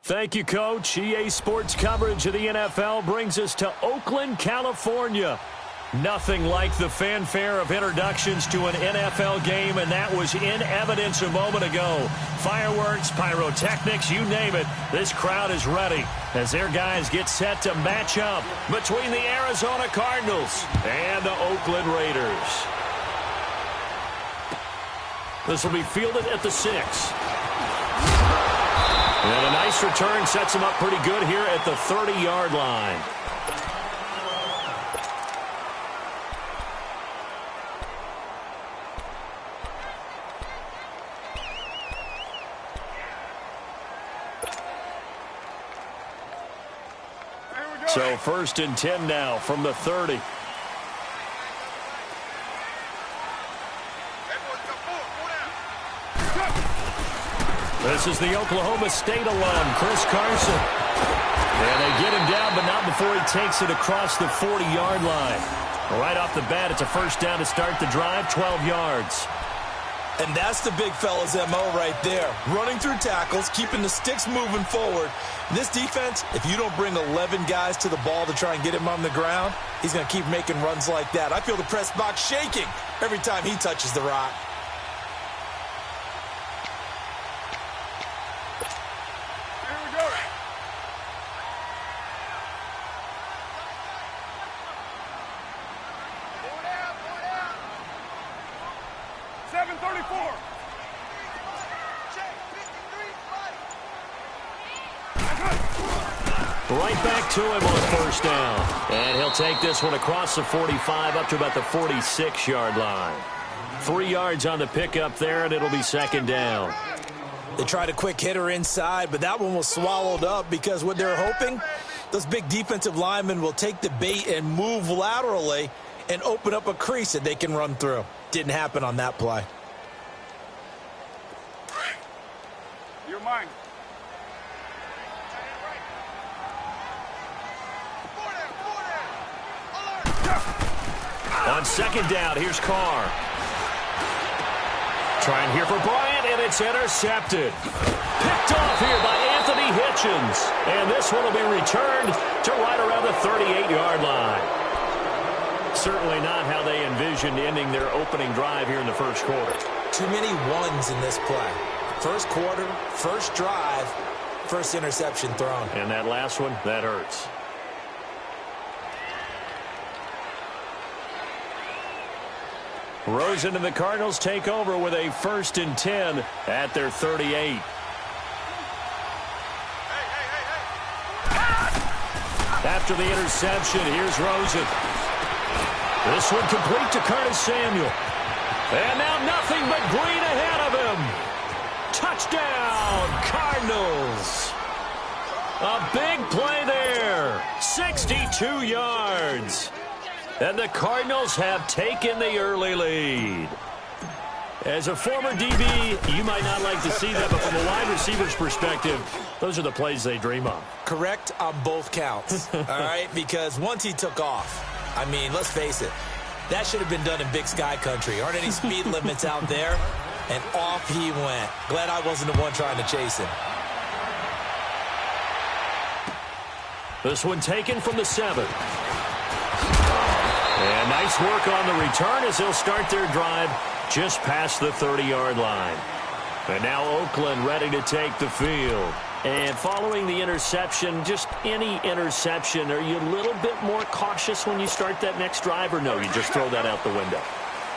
Thank you, Coach. EA Sports coverage of the NFL brings us to Oakland, California. Nothing like the fanfare of introductions to an NFL game, and that was in evidence a moment ago. Fireworks, pyrotechnics, you name it. This crowd is ready as their guys get set to match up between the Arizona Cardinals and the Oakland Raiders. This will be fielded at the 6. And a nice return sets him up pretty good here at the 30-yard line. So 1st and 10 now from the 30. This is the Oklahoma State alum, Chris Carson. And they get him down, but not before he takes it across the 40-yard line. Right off the bat, it's a first down to start the drive, 12 yards. And that's the big fella's MO right there. Running through tackles, keeping the sticks moving forward. This defense, if you don't bring 11 guys to the ball to try and get him on the ground, he's going to keep making runs like that. I feel the press box shaking every time he touches the rock. Right back to him on first down. And he'll take this one across the 45 up to about the 46-yard line. 3 yards on the pickup there, and it'll be second down. They tried a quick hitter inside, but that one was swallowed up because what they're hoping, those big defensive linemen will take the bait and move laterally and open up a crease that they can run through. Didn't happen on that play. You're mine. On second down, here's Carr. Trying here for Bryant, and it's intercepted. Picked off here by Anthony Hitchens. And this one will be returned to right around the 38-yard line. Certainly not how they envisioned ending their opening drive here in the first quarter. Too many ones in this play. First quarter, first drive, first interception thrown. And that last one, that hurts. Rosen and the Cardinals take over with a 1st and 10 at their 38. After the interception, here's Rosen. This one complete to Curtis Samuel. And now nothing but green ahead of him. Touchdown, Cardinals. A big play there. 62 yards. And the Cardinals have taken the early lead. As a former DB, you might not like to see that, but from a wide receiver's perspective, those are the plays they dream of. Correct on both counts, all right? Because once he took off, I mean, let's face it, that should have been done in Big Sky Country. Aren't any speed limits out there? And off he went. Glad I wasn't the one trying to chase him. This one taken from the 7. And nice work on the return as they'll start their drive just past the 30-yard line. And now Oakland ready to take the field. And following the interception, just any interception, are you a little bit more cautious when you start that next drive, or no, you just throw that out the window?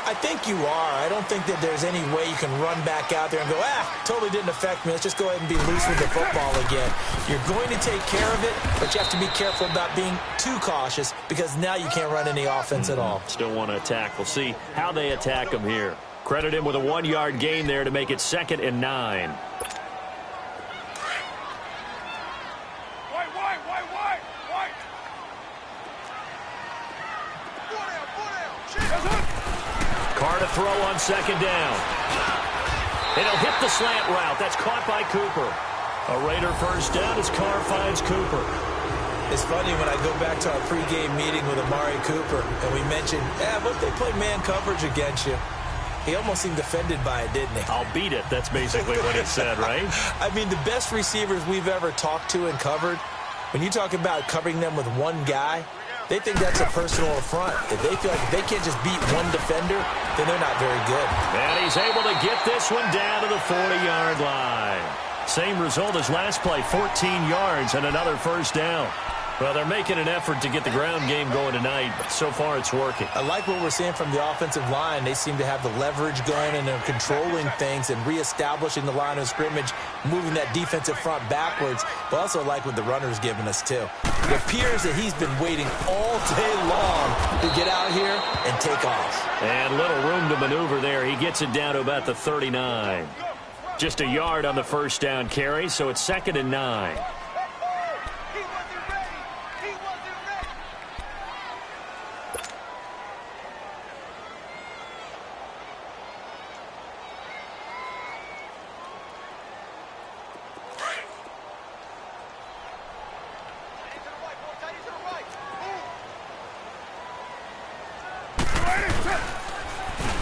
I think you are. I don't think that there's any way you can run back out there and go, totally didn't affect me. Let's just go ahead and be loose with the football again. You're going to take care of it, but you have to be careful about being too cautious because now you can't run any offense at all. Still want to attack. We'll see how they attack them here. Credit him with a 1-yard gain there to make it 2nd and 9. Carr to throw on 2nd down. It'll hit the slant route. That's caught by Cooper. A Raider first down as Carr finds Cooper. It's funny when I go back to our pregame meeting with Amari Cooper, and we mentioned, what if they play man coverage against you? He almost seemed offended by it, didn't he? I'll beat it. That's basically what he said, right? I mean, the best receivers we've ever talked to and covered, when you talk about covering them with one guy, they think that's a personal affront. If they feel like if they can't just beat one defender, then they're not very good. And he's able to get this one down to the 40-yard line. Same result as last play, 14 yards and another first down. Well, they're making an effort to get the ground game going tonight, but so far it's working. I like what we're seeing from the offensive line. They seem to have the leverage going, and they're controlling things and reestablishing the line of scrimmage, moving that defensive front backwards, but also like what the runner's giving us, too. It appears that he's been waiting all day long to get out here and take off. And little room to maneuver there. He gets it down to about the 39. Just a yard on the first down carry, so it's 2nd and 9.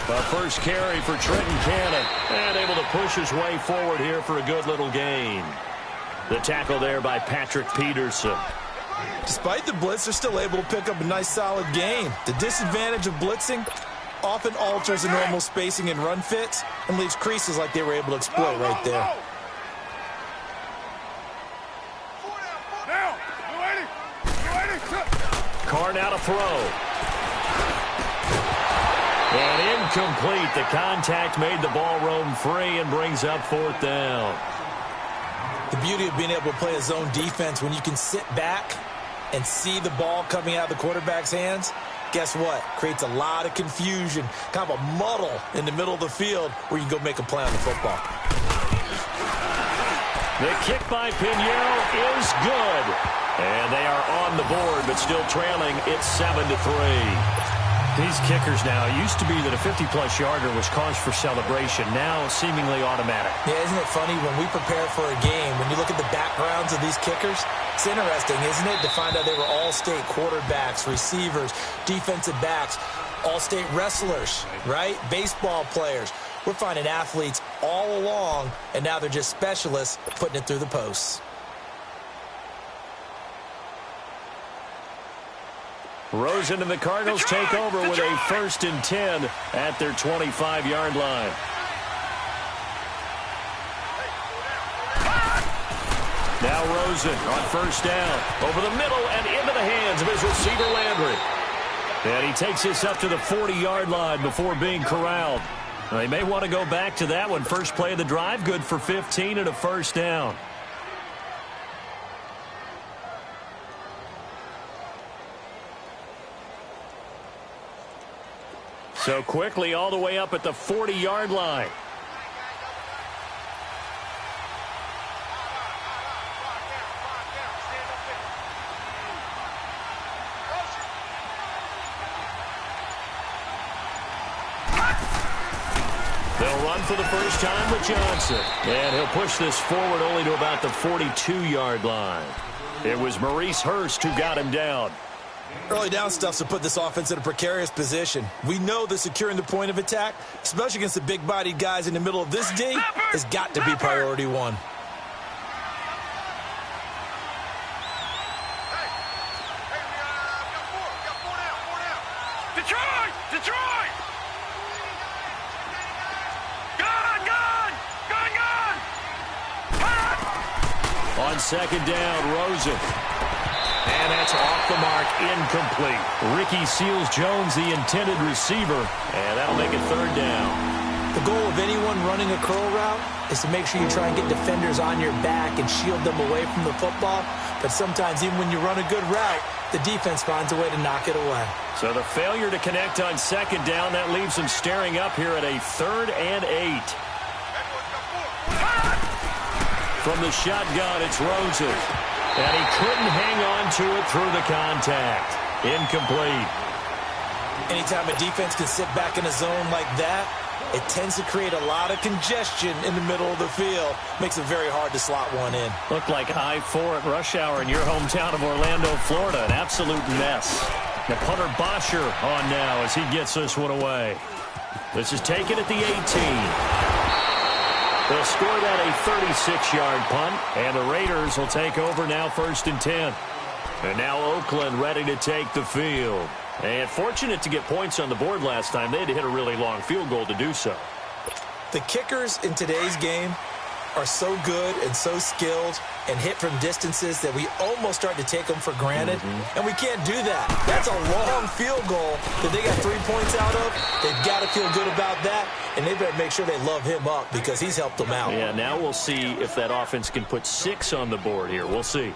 The first carry for Trenton Cannon, and able to push his way forward here for a good little gain. The tackle there by Patrick Peterson. Despite the blitz, they're still able to pick up a nice solid gain. The disadvantage of blitzing often alters the normal spacing and run fits and leaves creases like they were able to exploit right there. Carr now to throw. And incomplete. The contact made the ball roam free and brings up 4th down. The beauty of being able to play a zone defense when you can sit back and see the ball coming out of the quarterback's hands, guess what? Creates a lot of confusion, kind of a muddle in the middle of the field where you can go make a play on the football. The kick by Pinheiro is good. And they are on the board, but still trailing. It's 7-3. These kickers now, it used to be that a 50-plus yarder was cause for celebration. Now, seemingly automatic. Yeah, isn't it funny when we prepare for a game, when you look at the backgrounds of these kickers, it's interesting, isn't it, to find out they were all-state quarterbacks, receivers, defensive backs, all-state wrestlers, right? Baseball players. We're finding athletes all along, and now they're just specialists putting it through the posts. Rosen and the Cardinals take over with a 1st and 10 at their 25-yard line. Now Rosen on 1st down. Over the middle and into the hands of his receiver Landry. And he takes this up to the 40-yard line before being corralled. They may want to go back to that one. First play of the drive, good for 15 and a 1st down. So quickly all the way up at the 40-yard line. They'll run for the first time with Johnson. And he'll push this forward only to about the 42-yard line. It was Maurice Hurst who got him down. Early down stuff's to put this offense in a precarious position. We know that securing the point of attack, especially against the big-bodied guys in the middle of this D, has got to be priority one. Detroit! Detroit! Gun! On 2nd down, Rosen. And that's off the mark, incomplete. Ricky Seals-Jones, the intended receiver, and that'll make it 3rd down. The goal of anyone running a curl route is to make sure you try and get defenders on your back and shield them away from the football. But sometimes even when you run a good route, the defense finds a way to knock it away. So the failure to connect on 2nd down, that leaves them staring up here at a 3rd and 8. From the shotgun, it's Rosen. And he couldn't hang on to it through the contact. Incomplete. Anytime a defense can sit back in a zone like that, it tends to create a lot of congestion in the middle of the field. Makes it very hard to slot one in. Looked like I-4 at rush hour in your hometown of Orlando, Florida. An absolute mess. Now punter Bosher on now as he gets this one away. This is taken at the 18. They'll score that a 36-yard punt, and the Raiders will take over now 1st and 10. And now Oakland ready to take the field. And fortunate to get points on the board last time. They had to hit a really long field goal to do so. The kickers in today's game are so good and so skilled and hit from distances that we almost start to take them for granted. And we can't do that. That's a long field goal that they got 3 points out of. They've got to feel good about that, and they better make sure they love him up because he's helped them out. Yeah, now we'll see if that offense can put 6 on the board here. We'll see.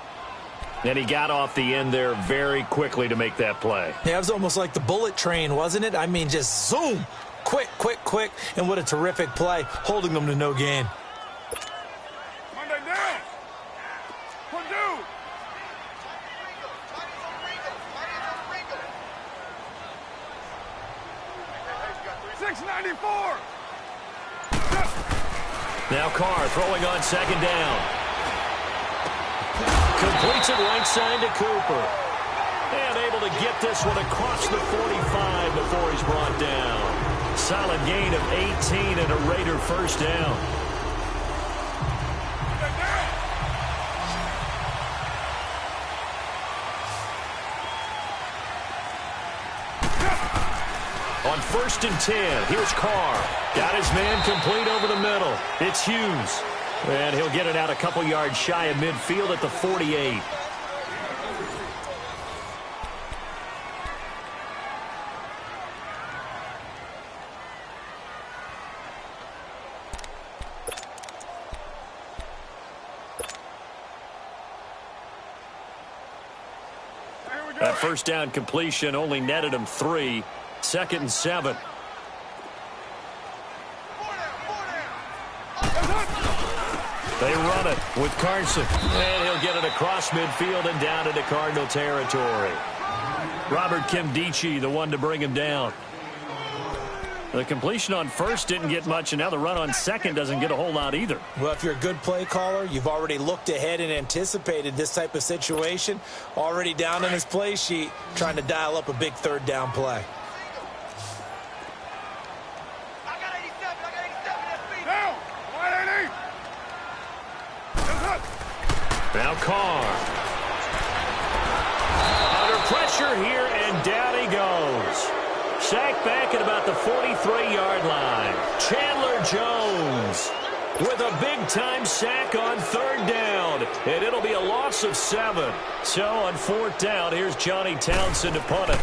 And he got off the end there very quickly to make that play. Yeah, it was almost like the bullet train, wasn't it? I mean, just zoom. Quick, quick, quick. And what a terrific play, holding them to no gain. Monday down. Purdue. $6.94. Now Carr throwing on 2nd down. Completes it right side to Cooper. And able to get this one across the 45 before he's brought down. Solid gain of 18 and a Raider 1st down. On 1st and 10, here's Carr. Got his man complete over the middle. It's Hughes. And he'll get it out a couple yards shy of midfield at the 48. That 1st down completion only netted him 3. 2nd and 7. They run it with Carson. And he'll get it across midfield and down into Cardinal territory. Robert Kimdichie, the one to bring him down. The completion on 1st didn't get much, and now the run on 2nd doesn't get a whole lot either. Well, if you're a good play caller, you've already looked ahead and anticipated this type of situation. Already down on his play sheet, trying to dial up a big 3rd down play. Now Carr. Under pressure here, and down he goes. Sacked back at about the 43-yard line. Chandler Jones with a big-time sack on 3rd down. And it'll be a loss of 7. So on 4th down, here's Johnny Townsend to punt it.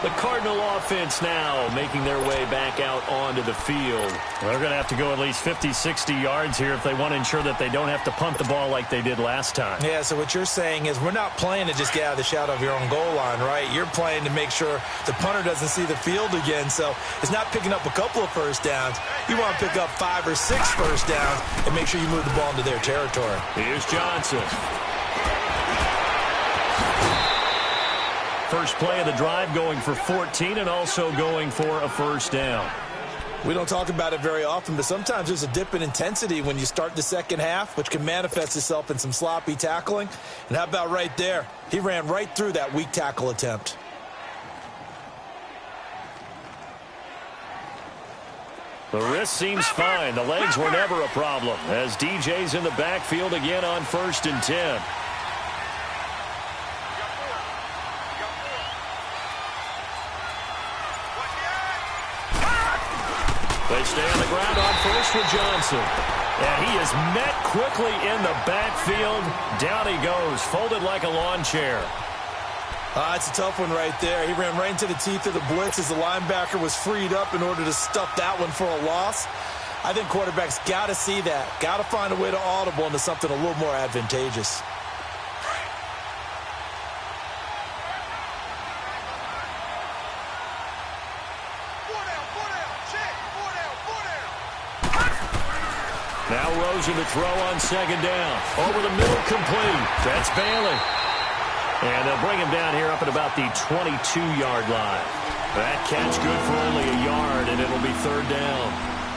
The Cardinal offense now making their way back out onto the field. They're going to have to go at least 50, 60 yards here if they want to ensure that they don't have to punt the ball like they did last time. Yeah, so what you're saying is we're not playing to just get out of the shadow of your own goal line, right? You're playing to make sure the punter doesn't see the field again. So it's not picking up a couple of 1st downs. You want to pick up 5 or 6 1st downs and make sure you move the ball into their territory. Here's Johnson. First play of the drive going for 14 and also going for a 1st down. We don't talk about it very often, but sometimes there's a dip in intensity when you start the 2nd half, which can manifest itself in some sloppy tackling. And how about right there? He ran right through that weak tackle attempt. The wrist seems fine. The legs were never a problem as DJ's in the backfield again on 1st and 10. They stay on the ground on 1st with Johnson. And he is met quickly in the backfield. Down he goes, folded like a lawn chair. It's a tough one right there. He ran right into the teeth of the blitz as the linebacker was freed up in order to stuff that one for a loss. I think quarterbacks got to see that. Got to find a way to audible into something a little more advantageous. Now Rosen to throw on 2nd down. Over the middle, complete. That's Bailey. And they'll bring him down here up at about the 22-yard line. That catch good for only a yard, and it'll be 3rd down.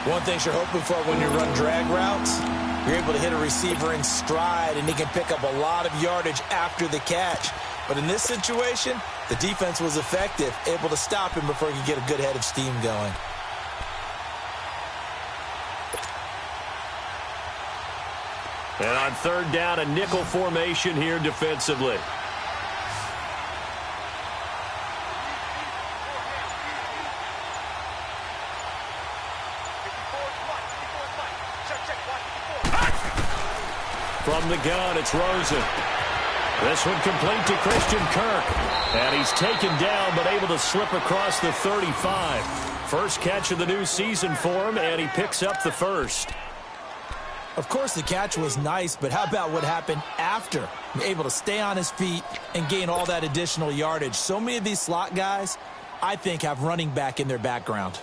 One thing you're hoping for when you run drag routes, you're able to hit a receiver in stride, and he can pick up a lot of yardage after the catch. But in this situation, the defense was effective, able to stop him before he could get a good head of steam going. And on third down, a nickel formation here defensively. From the gun, it's Rosen. This one complete to Christian Kirk. And he's taken down, but able to slip across the 35. First catch of the new season for him, and he picks up the first. Of course, the catch was nice, but how about what happened after? Able to stay on his feet and gain all that additional yardage. So many of these slot guys, I think, have running back in their background.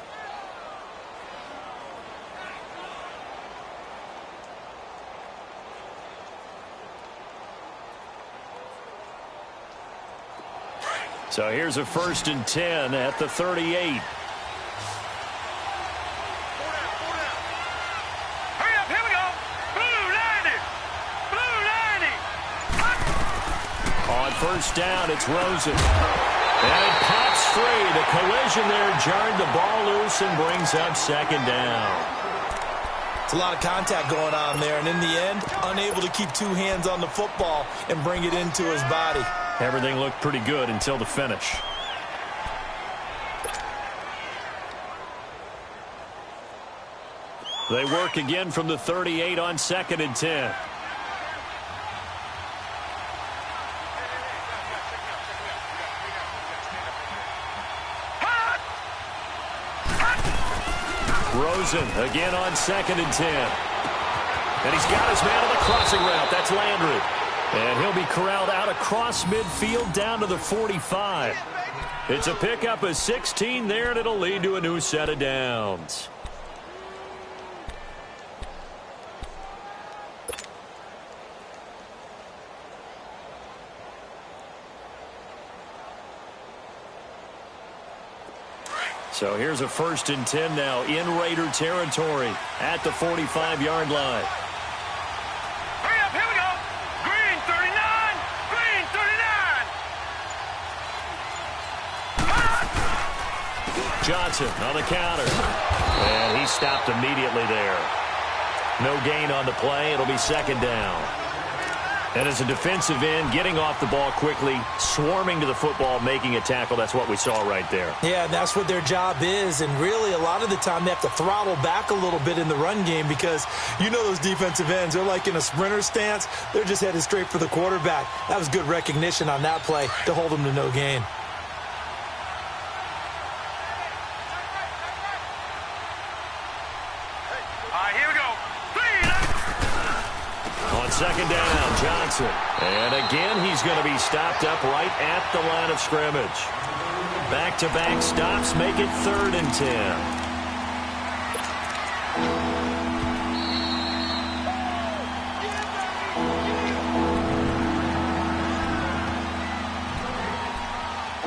So here's a 1st and 10 at the 38. First down, it's Rosen. And it pops free. The collision there jarred the ball loose and brings up 2nd down. It's a lot of contact going on there, and in the end, unable to keep two hands on the football and bring it into his body. Everything looked pretty good until the finish. They work again from the 38 on 2nd and 10. Rosen again on 2nd and 10. And he's got his man on the crossing route. That's Landry. And he'll be corralled out across midfield down to the 45. It's a pickup of 16 there, and it'll lead to a new set of downs. So here's a 1st and 10 now in Raider territory at the 45-yard line. Hurry up, here we go. Green 39, green 39. Johnson on the counter. And he stopped immediately there. No gain on the play. It'll be 2nd down. And as a defensive end, getting off the ball quickly, swarming to the football, making a tackle, that's what we saw right there. Yeah, that's what their job is, and really a lot of the time they have to throttle back a little bit in the run game because you know those defensive ends, they're like in a sprinter stance. They're just headed straight for the quarterback. That was good recognition on that play to hold them to no gain. Here we go. 2nd down, Johnson. And again, he's going to be stopped up right at the line of scrimmage. Back-to-back stops make it 3rd and 10.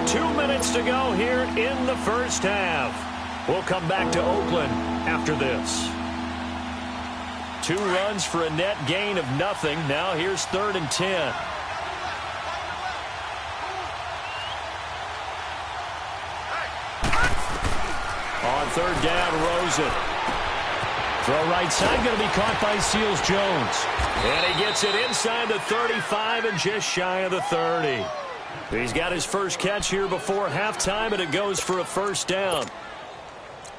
2 minutes to go here in the first half. We'll come back to Oakland after this. 2 runs for a net gain of nothing. Now here's 3rd and 10. On 3rd down, Rosen. Throw right side, going to be caught by Seals Jones. And he gets it inside the 35 and just shy of the 30. He's got his first catch here before halftime, and it goes for a 1st down.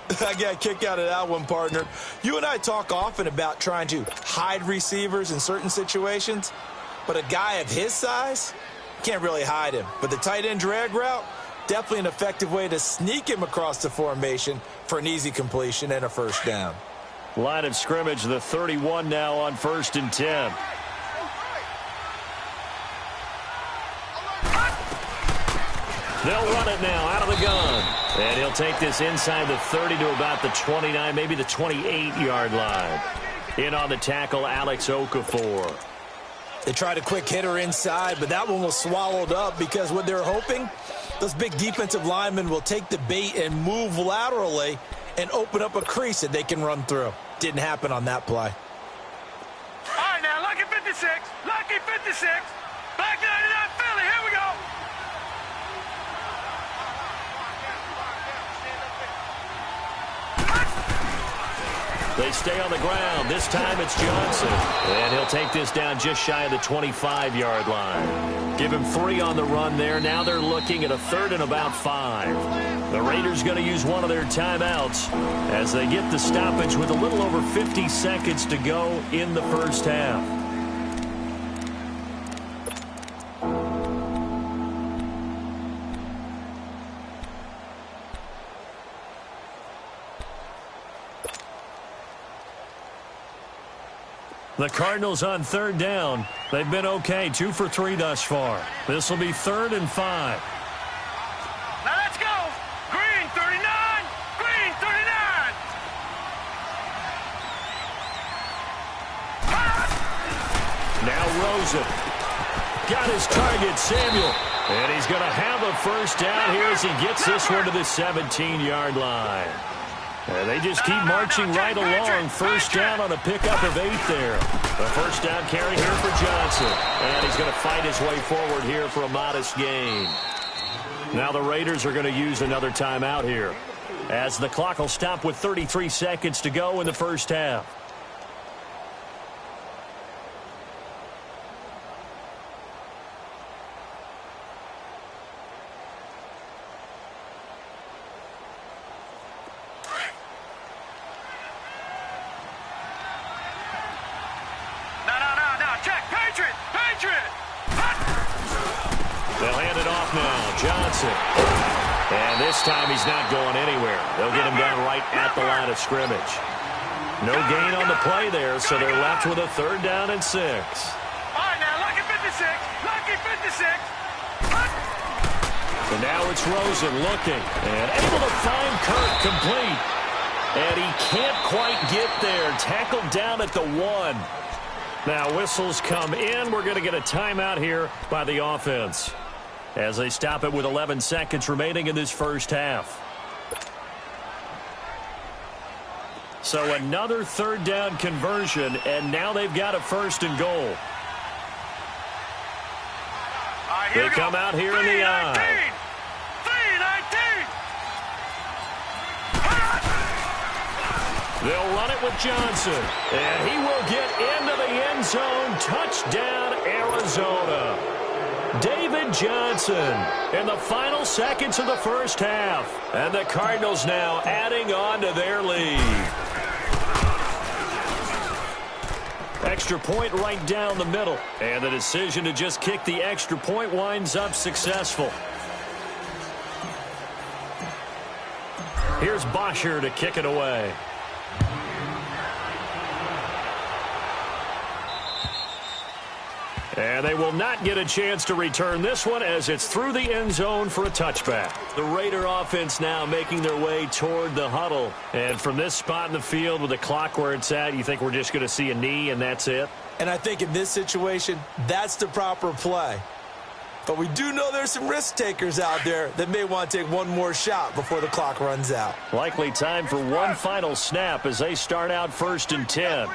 I got a kick out of that one, partner. You and I talk often about trying to hide receivers in certain situations, but a guy of his size can't really hide him. But the tight end drag route, definitely an effective way to sneak him across the formation for an easy completion and a 1st down. Line of scrimmage, the 31 now on 1st and 10. They'll run it now out of the gun. And he'll take this inside the 30 to about the 29, maybe the 28-yard line. In on the tackle, Alex Okafor. They tried a quick hitter inside, but that one was swallowed up because what they're hoping, those big defensive linemen will take the bait and move laterally and open up a crease that they can run through. Didn't happen on that play. All right, now, lucky 56. Lucky 56. Black 99 Philly. Here we go. They stay on the ground. This time it's Johnson. And he'll take this down just shy of the 25-yard line. Give him 3 on the run there. Now they're looking at a 3rd and about 5. The Raiders going to use one of their timeouts as they get the stoppage with a little over 50 seconds to go in the first half. The Cardinals on 3rd down. They've been okay, 2 for 3 thus far. This will be 3rd and 5. Now let's go. Green 39. Green 39. Now Rosen. Got his target, Samuel. And he's going to have a first down here as he gets this one to the 17-yard line. And they just keep marching right along. First down on a pickup of 8 there. The first down carry here for Johnson. And he's going to fight his way forward here for a modest gain. Now the Raiders are going to use another timeout here, as the clock will stop with 33 seconds to go in the first half. And this time he's not going anywhere. They'll get him down right at the line of scrimmage. No gain on the play there, so they're left with a 3rd down and 6. All right, now, lucky 56. Lucky 56. And now it's Rosen looking and able to find Kirk complete. And he can't quite get there. Tackled down at the 1. Now whistles come in. We're going to get a timeout here by the offense, as they stop it with 11 seconds remaining in this first half. So another 3rd down conversion, and now they've got a 1st and goal. They come out here in the eye. 3-19. They'll run it with Johnson, and he will get into the end zone. Touchdown, Arizona. David Johnson in the final seconds of the first half. And the Cardinals now adding on to their lead. Extra point right down the middle. And the decision to just kick the extra point winds up successful. Here's Bosher to kick it away. And they will not get a chance to return this one, as it's through the end zone for a touchback. The Raider offense now making their way toward the huddle. And from this spot in the field with the clock where it's at, you think we're just going to see a knee and that's it? And I think in this situation, that's the proper play. But we do know there's some risk takers out there that may want to take one more shot before the clock runs out. Likely time for one final snap as they start out 1st and 10.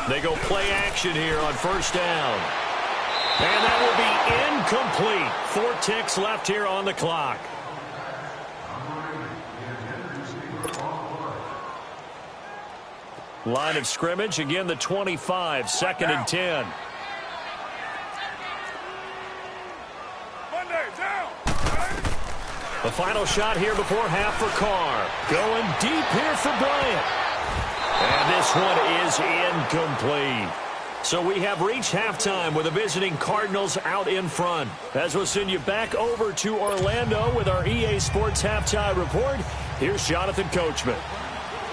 They go play action here on 1st down. And that will be incomplete. 4 ticks left here on the clock. Line of scrimmage, again the 25, 2nd and 10. The final shot here before half for Carr. Going deep here for Bryant. And this one is incomplete. So we have reached halftime with the visiting Cardinals out in front. As we'll send you back over to Orlando with our EA Sports Halftime Report, here's Jonathan Coachman.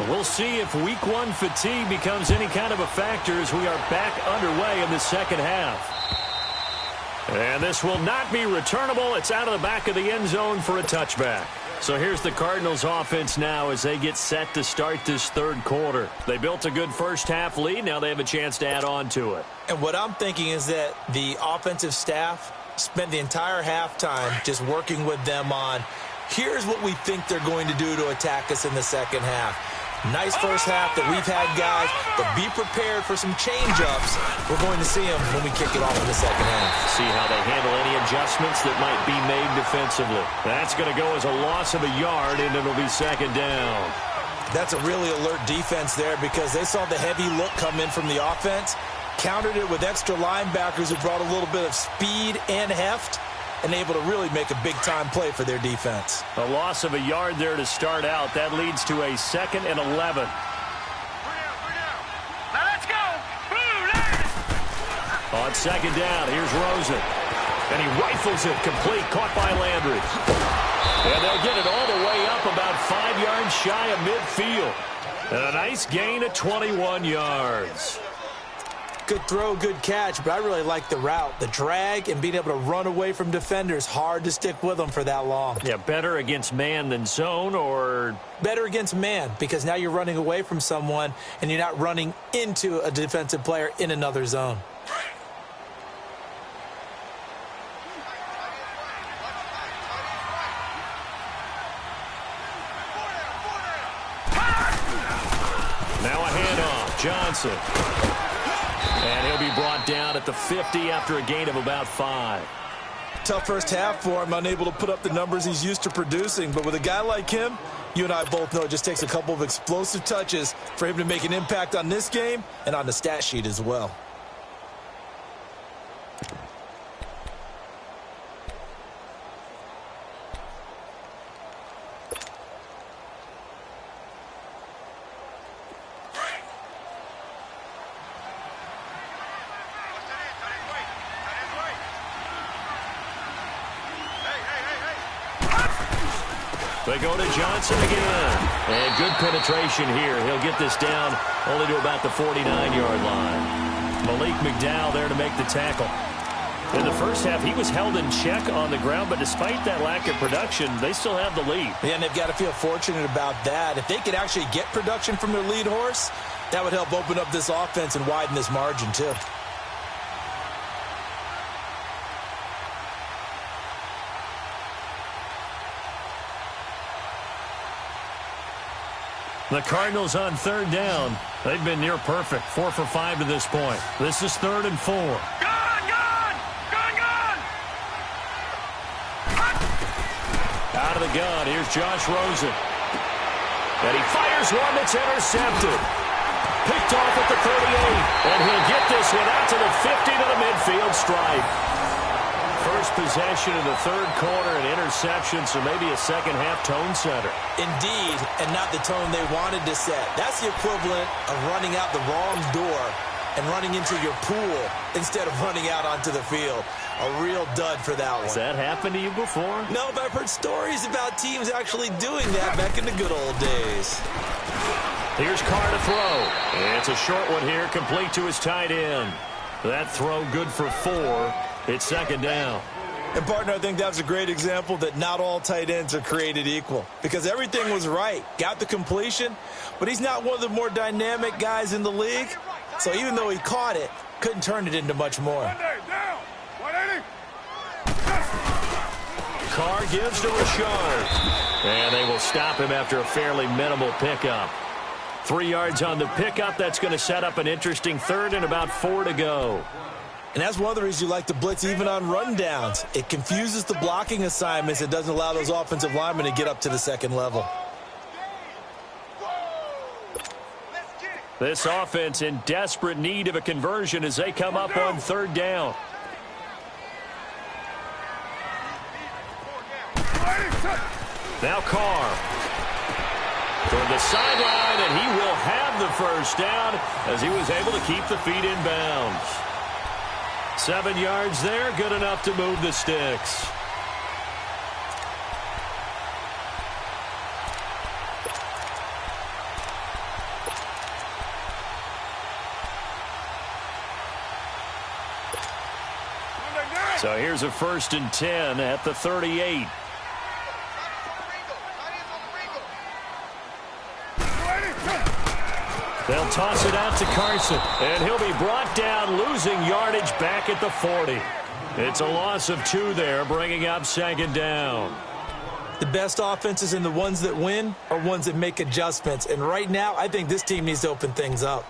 We'll see if Week 1 fatigue becomes any kind of a factor as we are back underway in the second half. And this will not be returnable. It's out of the back of the end zone for a touchback. So here's the Cardinals offense now as they get set to start this 3rd quarter. They built a good first half lead. Now they have a chance to add on to it. And what I'm thinking is that the offensive staff spent the entire halftime just working with them on Here's what we think they're going to do to attack us in the second half. Nice first half that we've had, guys, but be prepared for some change-ups. We're going to see them when we kick it off in the second half. See how they handle any adjustments that might be made defensively. That's going to go as a loss of a yard, and it'll be second down. That's a really alert defense there because they saw the heavy look come in from the offense, countered it with extra linebackers who brought a little bit of speed and heft, and able to really make a big-time play for their defense. A loss of a yard there to start out. That leads to a 2nd and 11. Now let's go. On second down, here's Rosen. And he rifles it complete, caught by Landry. And they'll get it all the way up about 5 yards shy of midfield. And a nice gain of 21 yards. Good throw, good catch, but I really like the route. The drag and being able to run away from defenders, hard to stick with them for that long. Yeah, better against man than zone, or? Better against man, because now you're running away from someone and you're not running into a defensive player in another zone. Now a handoff, Johnson. And he'll be brought down at the 50 after a gain of about 5. Tough first half for him, unable to put up the numbers he's used to producing. But with a guy like him, you and I both know it just takes a couple of explosive touches for him to make an impact on this game and on the stat sheet as well. They go to Johnson again. And good penetration here. He'll get this down only to about the 49-yard line. Malik McDowell there to make the tackle. In the first half, he was held in check on the ground, but despite that lack of production, they still have the lead. Yeah, and they've got to feel fortunate about that. If they could actually get production from their lead horse, that would help open up this offense and widen this margin too. The Cardinals on third down. They've been near perfect. 4 for 5 to this point. This is 3rd and 4. Gone! Out of the gun, here's Josh Rosen. And he fires one that's intercepted. Picked off at the 38. And he'll get this one out to the 50 to the midfield stripe. First possession of the third quarter, an interception, so maybe a second-half tone setter. Indeed, and not the tone they wanted to set. That's the equivalent of running out the wrong door and running into your pool instead of running out onto the field. A real dud for that one. Has that happened to you before? No, but I've heard stories about teams actually doing that back in the good old days. Here's Carr to throw. It's a short one here, complete to his tight end. That throw good for 4. It's second down. And, partner, I think that's a great example that not all tight ends are created equal because everything was right. Got the completion, but he's not one of the more dynamic guys in the league. So even though he caught it, couldn't turn it into much more. Carr gives to Richard. And they will stop him after a fairly minimal pickup. 3 yards on the pickup. That's going to set up an interesting 3rd and about 4 to go. And that's one of the reasons you like to blitz even on rundowns. It confuses the blocking assignments. It doesn't allow those offensive linemen to get up to the second level. This offense in desperate need of a conversion as they come up on 3rd down. Now Carr toward the sideline, and he will have the first down as he was able to keep the feet in bounds. 7 yards there, good enough to move the sticks. So here's a 1st and 10 at the 38. They'll toss it out to Carson, and he'll be brought down, losing yardage back at the 40. It's a loss of 2 there, bringing up second down. The best offenses and the ones that win are ones that make adjustments. And right now, I think this team needs to open things up.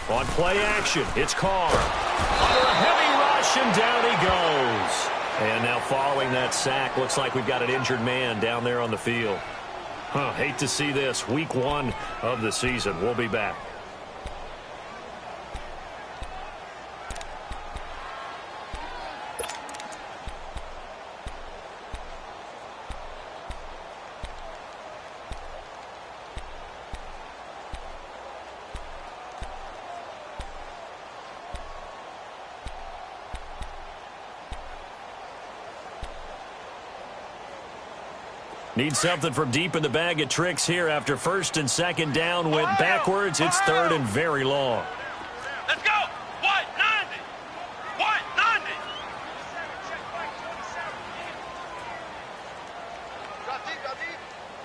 On play action, it's Carr. Under a heavy rush, and down he goes. And now following that sack, looks like we've got an injured man down there on the field. Hate to see this. Week 1 of the season. We'll be back. Need something from deep in the bag of tricks here after first and second down went backwards. It's third and very long. Let's go. 190. 190.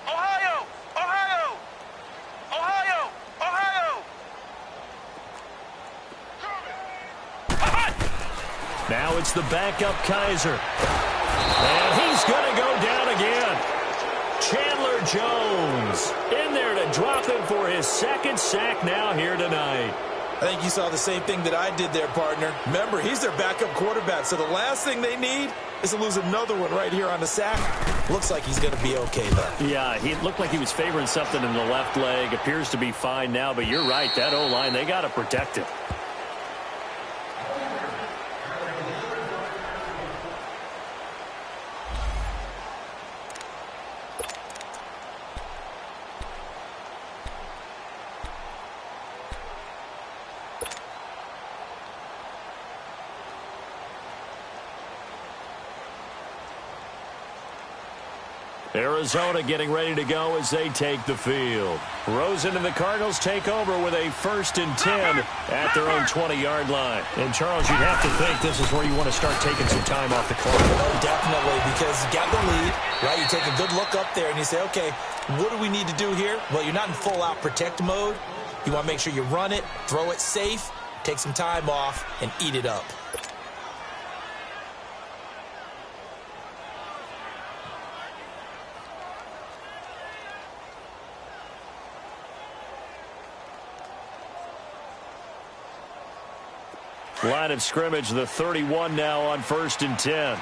Ohio. Ohio. Ohio. Ohio. Now it's the backup Kaiser. And he's going to go down again. Chandler Jones in there to drop him for his second sack now here tonight. I think you saw the same thing that I did there, partner. Remember, he's their backup quarterback, so the last thing they need is to lose another one right here on the sack. Looks like he's going to be okay, though. Yeah, he looked like he was favoring something in the left leg. Appears to be fine now, but you're right. That O-line, they got to protect him. Arizona getting ready to go as they take the field. Rosen and the Cardinals take over with a 1st and 10 at their own 20-yard line. And, Charles, you'd have to think this is where you want to start taking some time off the clock. Oh, definitely, because you got the lead, right? You take a good look up there and you say, okay, what do we need to do here? Well, you're not in full-out protect mode. You want to make sure you run it, throw it safe, take some time off, and eat it up. Line of scrimmage, the 31 now on 1st and 10.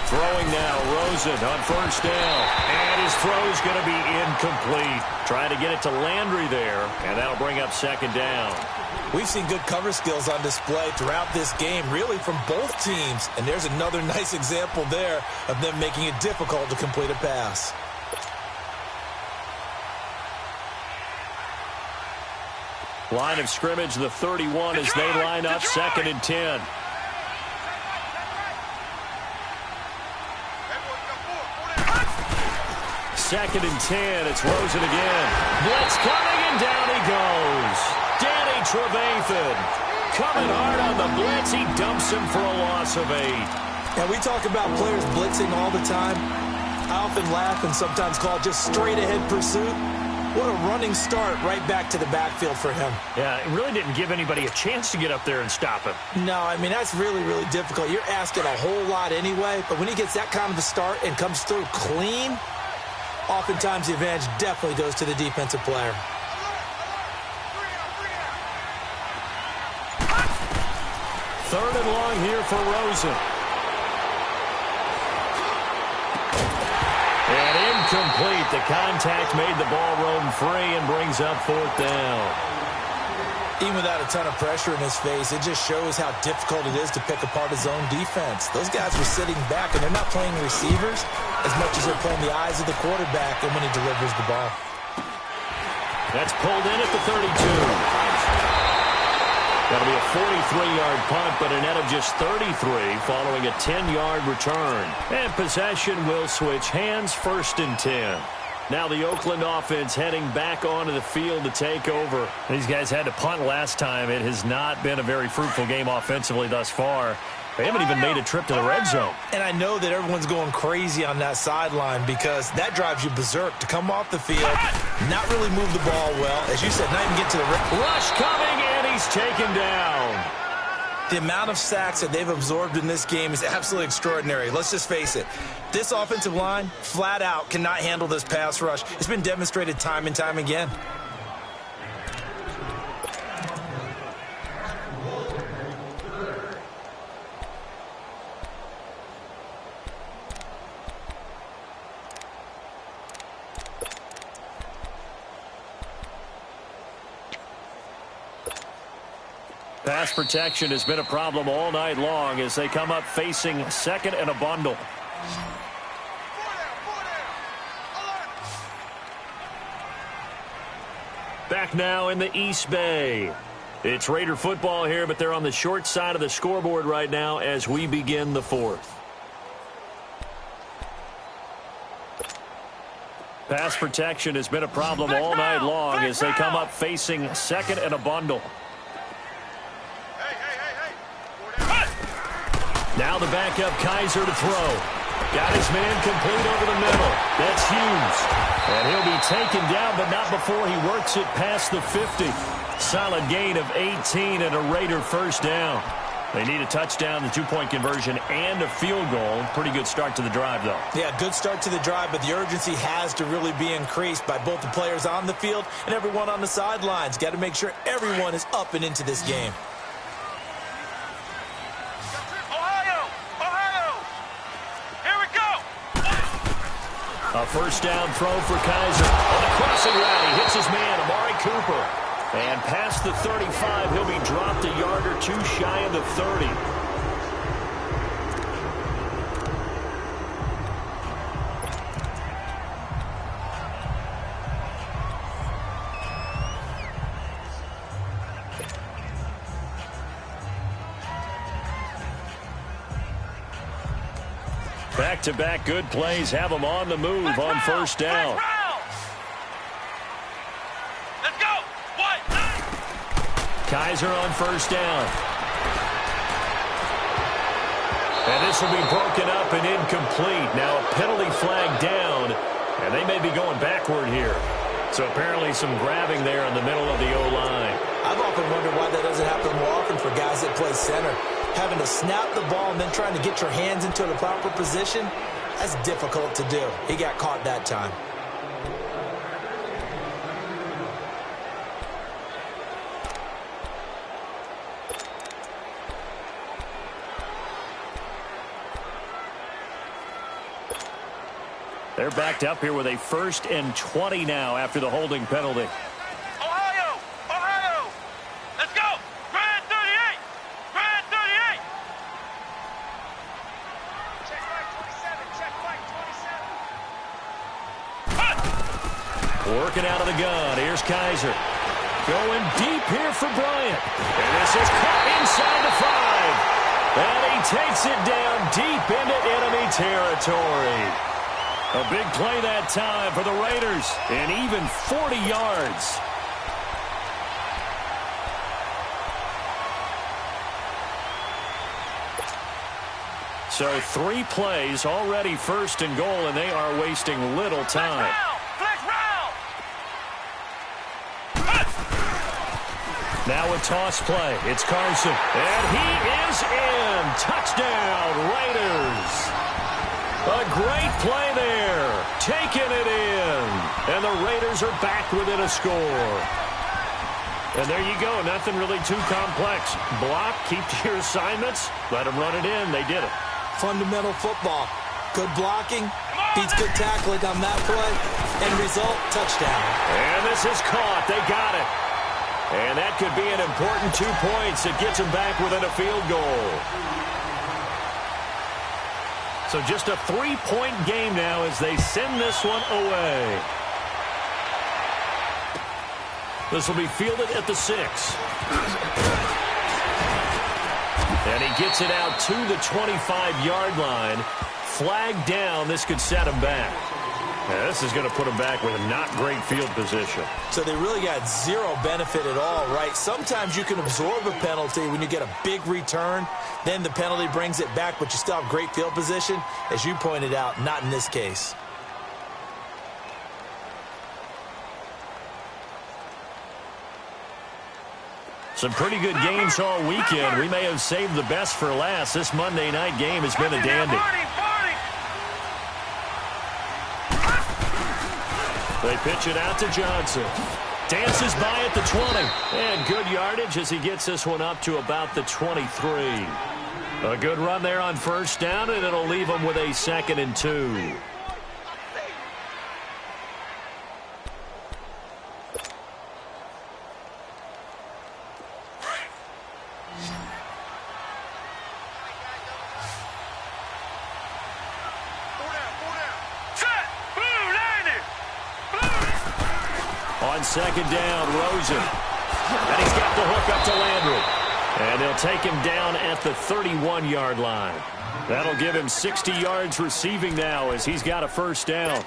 Throwing now, Rosen on 1st down. And his throw's going to be incomplete. Trying to get it to Landry there, and that'll bring up 2nd down. We've seen good cover skills on display throughout this game, really from both teams. And there's another nice example there of them making it difficult to complete a pass. Line of scrimmage, the 31 as they line up 2nd and 10. Second and 10, it's Rosen again. Blitz coming, and down he goes. Danny Trevathan coming hard on the blitz. He dumps him for a loss of 8. Now, we talk about players blitzing all the time. I often laugh and sometimes call it just straight-ahead pursuit. What a running start right back to the backfield for him. Yeah, it really didn't give anybody a chance to get up there and stop him. No, I mean, that's really, really difficult. You're asking a whole lot anyway, but when he gets that kind of a start and comes through clean, oftentimes the advantage definitely goes to the defensive player. Third and long here for Rosen. And incomplete. The contact made the ball roam free and brings up 4th down. Even without a ton of pressure in his face, it just shows how difficult it is to pick apart his own defense. Those guys were sitting back, and they're not playing receivers as much as they're playing the eyes of the quarterback and when he delivers the ball. That's pulled in at the 32. That'll be a 43-yard punt, but a net of just 33 following a 10-yard return. And possession will switch hands, 1st and 10. Now the Oakland offense heading back onto the field to take over. These guys had to punt last time. It has not been a very fruitful game offensively thus far. They haven't even made a trip to the red zone. And I know that everyone's going crazy on that sideline because that drives you berserk to come off the field, not really move the ball well. As you said, not even get to the rush coming, and he's taken down. The amount of sacks that they've absorbed in this game is absolutely extraordinary. Let's just face it. This offensive line, flat out, cannot handle this pass rush. It's been demonstrated time and time again. Pass protection has been a problem all night long as they come up facing second and a bundle. Back now in the East Bay. It's Raider football here, but they're on the short side of the scoreboard right now as we begin the fourth. Pass protection has been a problem all night long as they come up facing second and a bundle. Now the backup Kaiser to throw. Got his man complete over the middle. That's Hughes. And he'll be taken down, but not before he works it past the 50. Solid gain of 18 and a Raider first down. They need a touchdown, the two-point conversion, and a field goal. Pretty good start to the drive, though. Yeah, good start to the drive, but the urgency has to really be increased by both the players on the field and everyone on the sidelines. Got to make sure everyone is up and into this game. A first down throw for Kaiser. On the crossing route, he hits his man, Amari Cooper. And past the 35, he'll be dropped a yard or two shy of the 30. Back-to-back good plays have them on the move on first down. Let's go. Kaiser on first down. And this will be broken up and incomplete. Now a penalty flag down, and they may be going backward here. So apparently some grabbing there in the middle of the O-line. I've often wondered why that doesn't happen more often for guys that play center. Having to snap the ball and then trying to get your hands into the proper position, that's difficult to do. He got caught that time. They're backed up here with a 1st and 20 now after the holding penalty. Ohio! Let's go! Brad 38! Brad 38! Check back 27, check back 27. Working out of the gun. Here's Kaiser. Going deep here for Bryant. And this is caught inside the 5. And he takes it down deep into enemy territory. A big play that time for the Raiders, and even 40 yards. So 3 plays, already 1st and goal, and they are wasting little time. Flex round. Now a toss play. It's Carson, and he is in. Touchdown, Raiders. A great play there, taking it in, and the Raiders are back within a score. And there you go, nothing really too complex. Block, keep to your assignments, let them run it in. They did it. Fundamental football. Good blocking, beats good tackling on that play, end result, touchdown. And this is caught. They got it. And that could be an important 2 points. It gets them back within a field goal. So just a 3-point game now as they send this one away. This will be fielded at the 6. And he gets it out to the 25-yard line. Flag down. This could set him back. Yeah, this is going to put them back with not great field position. So they really got zero benefit at all, right? Sometimes you can absorb a penalty when you get a big return. Then the penalty brings it back, but you still have great field position. As you pointed out, not in this case. Some pretty good games all weekend. We may have saved the best for last. This Monday night game has been a dandy. They pitch it out to Johnson. Dances by at the 20. And good yardage as he gets this one up to about the 23. A good run there on first down, and it'll leave him with a 2nd and 2. On 2nd down, Rosen. And he's got the hook up to Landry. And they'll take him down at the 31-yard line. That'll give him 60 yards receiving now as he's got a first down.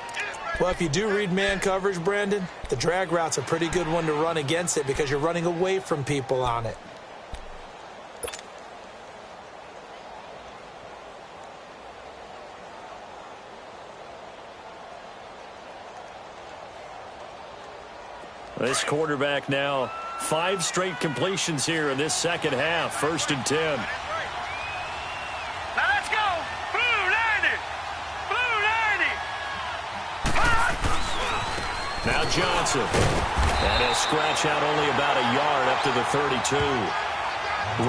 Well, if you do read man coverage, Brandon, the drag route's a pretty good one to run against it because you're running away from people on it. This quarterback now 5 straight completions here in this second half. 1st and 10. Now let's go. Blue 90. Blue 90. Now Johnson. And he'll scratch out only about a yard up to the 32.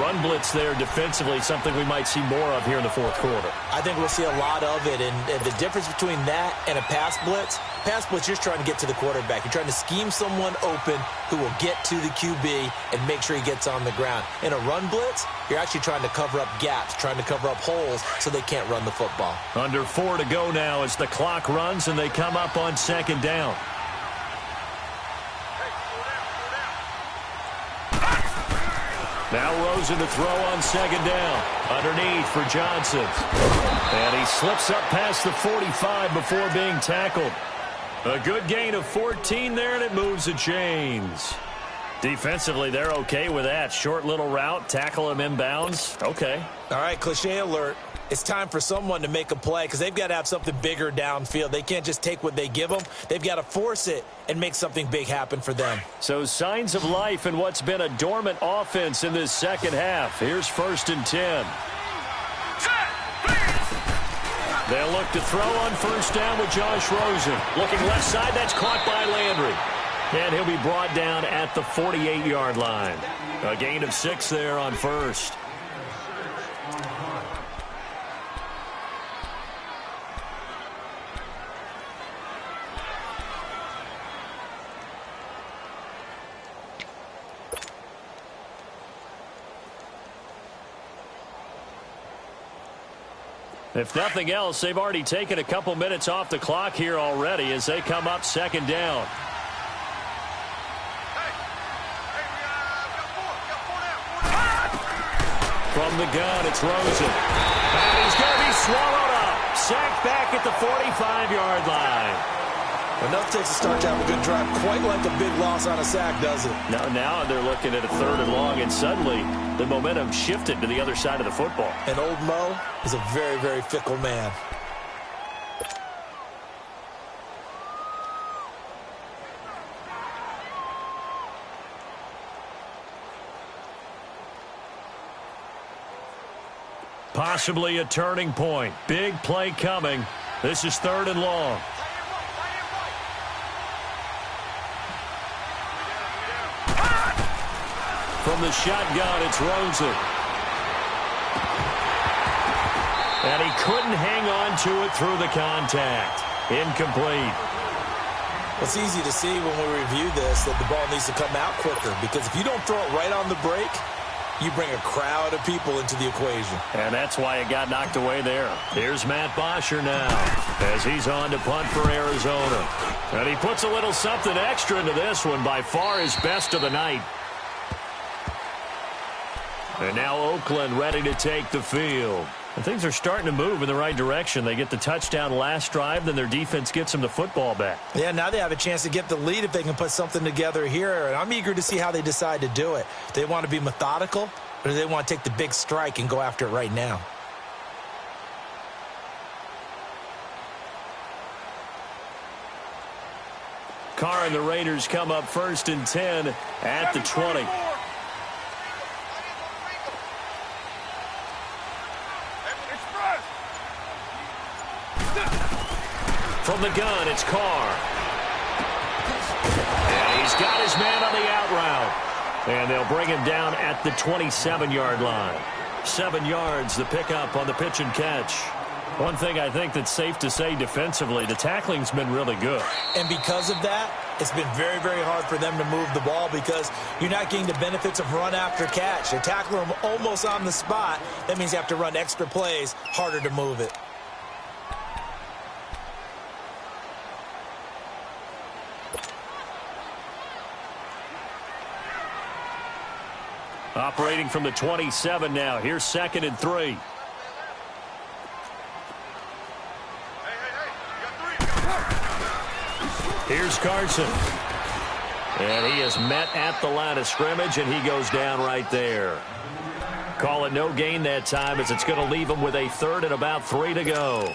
Run blitz there defensively, something we might see more of here in the 4th quarter. I think we'll see a lot of it, and the difference between that and a pass blitz, you're just trying to get to the quarterback. You're trying to scheme someone open who will get to the QB and make sure he gets on the ground. In a run blitz, you're actually trying to cover up gaps, trying to cover up holes so they can't run the football. Under 4 to go now as the clock runs and they come up on 2nd down. Now Rosen to throw on 2nd down. Underneath for Johnson. And he slips up past the 45 before being tackled. A good gain of 14 there, and it moves the chains. Defensively, they're okay with that. Short little route, tackle him inbounds. Okay. All right, cliche alert. It's time for someone to make a play because they've got to have something bigger downfield. They can't just take what they give them. They've got to force it and make something big happen for them. So signs of life in what's been a dormant offense in this second half. Here's 1st and 10. They'll look to throw on first down with Josh Rosen. Looking left side, that's caught by Landry. And he'll be brought down at the 48-yard line. A gain of 6 there on first. If nothing else, they've already taken a couple minutes off the clock here already as they come up 2nd down. From the gun, it's Rosen. And he's going to be swallowed up. Sacked back at the 45-yard line. Enough takes to start to have a good drive. Quite like a big loss on a sack, does it? Now they're looking at a 3rd and long, and suddenly the momentum shifted to the other side of the football. And old Mo is a very, very fickle man. Possibly a turning point. Big play coming. This is 3rd and long. From the shotgun, it's Rosen. And he couldn't hang on to it through the contact. Incomplete. It's easy to see when we review this that the ball needs to come out quicker because if you don't throw it right on the break, you bring a crowd of people into the equation. And that's why it got knocked away there. Here's Matt Bosher now as he's on to punt for Arizona. And he puts a little something extra into this one, by far his best of the night. And now Oakland ready to take the field. And things are starting to move in the right direction. They get the touchdown last drive, then their defense gets them the football back. Yeah, now they have a chance to get the lead if they can put something together here. And I'm eager to see how they decide to do it. Do they want to be methodical, or do they want to take the big strike and go after it right now? Carr and the Raiders come up 1st and 10 at the 20. From the gun, it's Carr. And he's got his man on the out route. And they'll bring him down at the 27-yard line. 7 yards, the pickup on the pitch and catch. One thing I think that's safe to say defensively, the tackling's been really good. And because of that, it's been very, very hard for them to move the ball because you're not getting the benefits of run after catch. They tackle them almost on the spot. That means you have to run extra plays, harder to move it. Operating from the 27 now. Here's 2nd and 3. Here's Carson. And he is met at the line of scrimmage, and he goes down right there. Call it no gain that time as it's going to leave him with a 3rd and about 3 to go.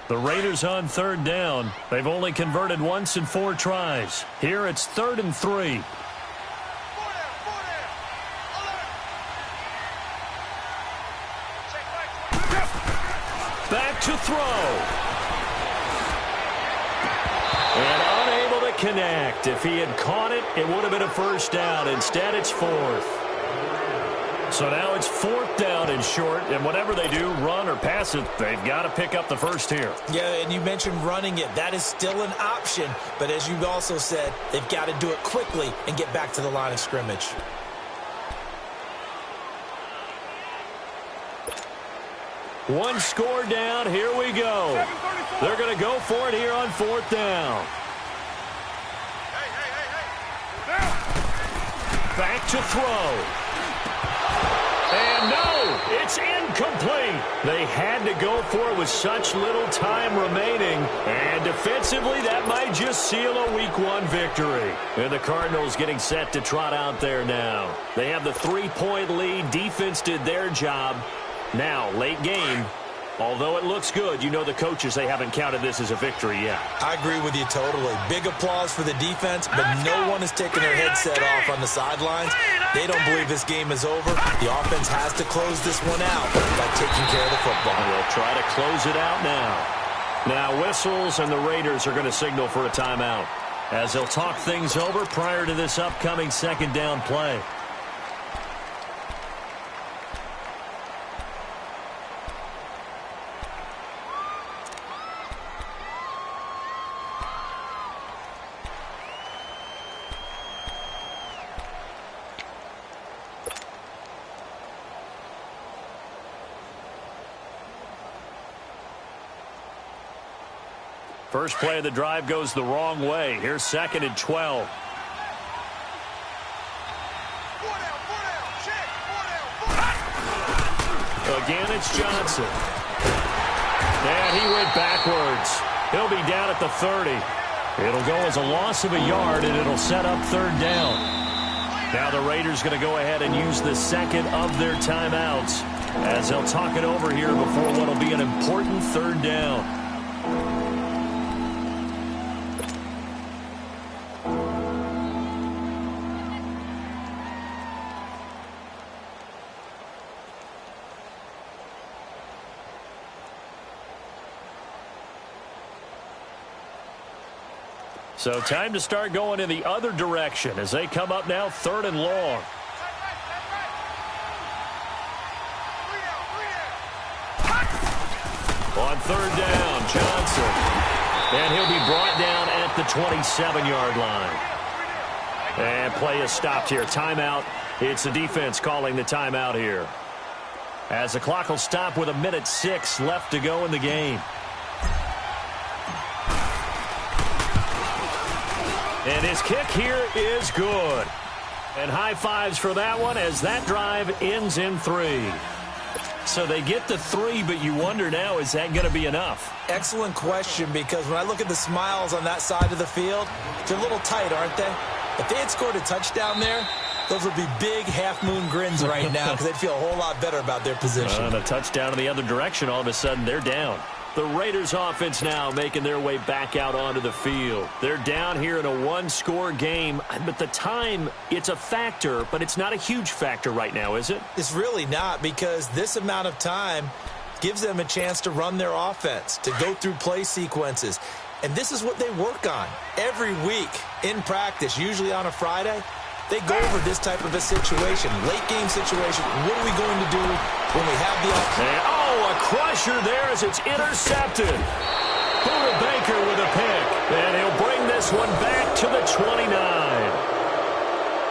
The Raiders on 3rd down. They've only converted once in 4 tries. Here it's 3rd and 3. Back to throw. And unable to connect. If he had caught it, it would have been a 1st down. Instead, it's 4th. So now it's 4th down and short, and whatever they do, run or pass it, they've got to pick up the 1st here. Yeah, and you mentioned running it. That is still an option, but as you've also said, they've got to do it quickly and get back to the line of scrimmage. One score down, here we go. They're going to go for it here on 4th down. Back to throw. And no, it's incomplete. They had to go for it with such little time remaining. And defensively, that might just seal a Week 1 victory. And the Cardinals getting set to trot out there now. They have the 3-point lead. Defense did their job. Now, late game. Although it looks good, you know the coaches, they haven't counted this as a victory yet. I agree with you totally. Big applause for the defense, but no one is taking their headset off on the sidelines. They don't believe this game is over. The offense has to close this one out by taking care of the football. They'll try to close it out now. Now whistles, and the Raiders are going to signal for a timeout as they'll talk things over prior to this upcoming 2nd down play. First play of the drive goes the wrong way. Here's 2nd and 12. Again, it's Johnson. And he went backwards. He'll be down at the 30. It'll go as a loss of a yard, and it'll set up 3rd down. Now the Raiders going to go ahead and use the 2nd of their timeouts as they'll talk it over here before what will be an important 3rd down. So time to start going in the other direction as they come up now 3rd and long. On 3rd down, Johnson. And he'll be brought down at the 27-yard line. And play is stopped here. Timeout. It's the defense calling the timeout here. As the clock will stop with 1:06 left to go in the game. And his kick here is good. And high fives for that one as that drive ends in 3. So they get the 3, but you wonder now, is that going to be enough? Excellent question, because when I look at the smiles on that side of the field, they're a little tight, aren't they? If they had scored a touchdown there, those would be big half-moon grins right now because they'd feel a whole lot better about their position. And a touchdown in the other direction, all of a sudden they're down. The Raiders offense now making their way back out onto the field. They're down here in a one-score game, but the time, it's a factor, but it's not a huge factor right now, is it? It's really not, because this amount of time gives them a chance to run their offense, to go through play sequences. And this is what they work on every week in practice, usually on a Friday. They go over this type of a situation, late-game situation. What are we going to do when we have the opportunity? Oh, a crusher there as it's intercepted. Buda Baker with a pick, and he'll bring this one back to the 29.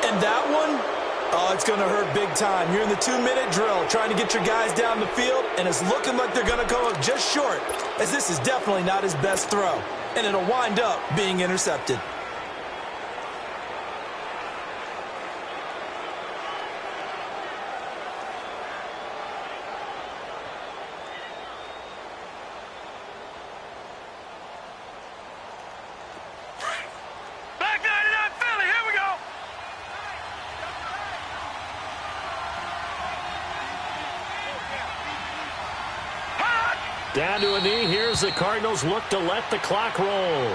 And that one, oh, it's going to hurt big time. You're in the 2-minute drill trying to get your guys down the field, and it's looking like they're going to come up just short, as this is definitely not his best throw, and it'll wind up being intercepted. Down to a knee. Here's the Cardinals look to let the clock roll.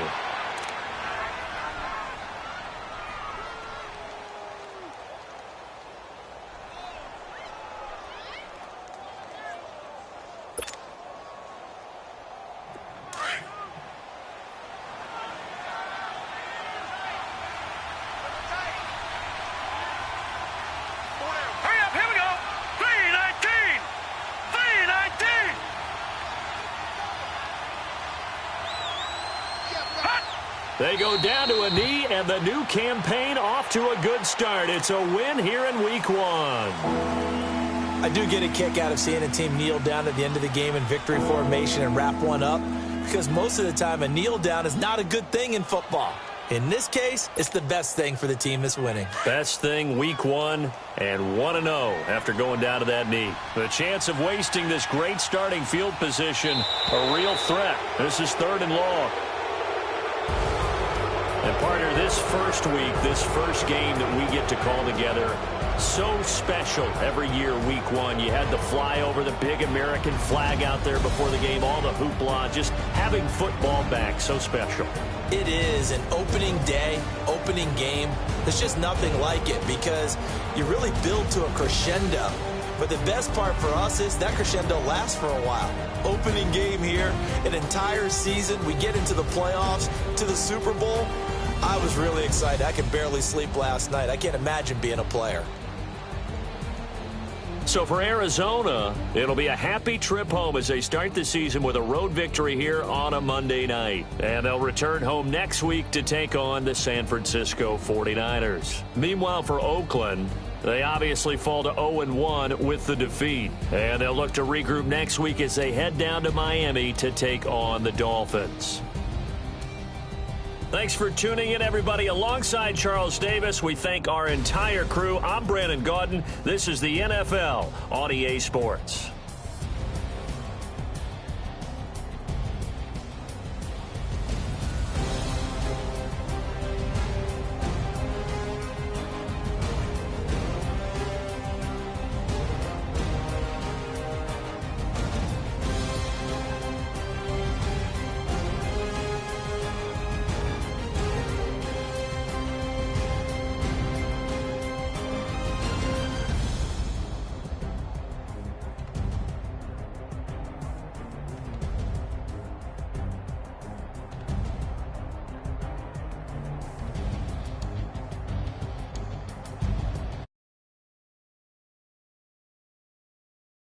They go down to a knee, and the new campaign off to a good start. It's a win here in Week 1. I do get a kick out of seeing a team kneel down at the end of the game in victory formation and wrap one up, because most of the time a kneel down is not a good thing in football. In this case, it's the best thing for the team that's winning. Best thing Week 1 and 1-0 after going down to that knee. The chance of wasting this great starting field position, a real threat. This is 3rd and long. And partner, this first week, this first game that we get to call together, so special every year, Week 1. You had the flyover, the big American flag out there before the game, all the hoopla, just having football back, so special. It is an opening day, opening game. There's just nothing like it because you really build to a crescendo. But the best part for us is that crescendo lasts for a while. Opening game here, an entire season. We get into the playoffs, to the Super Bowl. I was really excited. I could barely sleep last night. I can't imagine being a player. So for Arizona, it'll be a happy trip home as they start the season with a road victory here on a Monday night. And they'll return home next week to take on the San Francisco 49ers. Meanwhile, for Oakland, they obviously fall to 0-1 with the defeat. And they'll look to regroup next week as they head down to Miami to take on the Dolphins. Thanks for tuning in, everybody. Alongside Charles Davis, we thank our entire crew. I'm Brandon Gaudin. This is the NFL on EA Sports.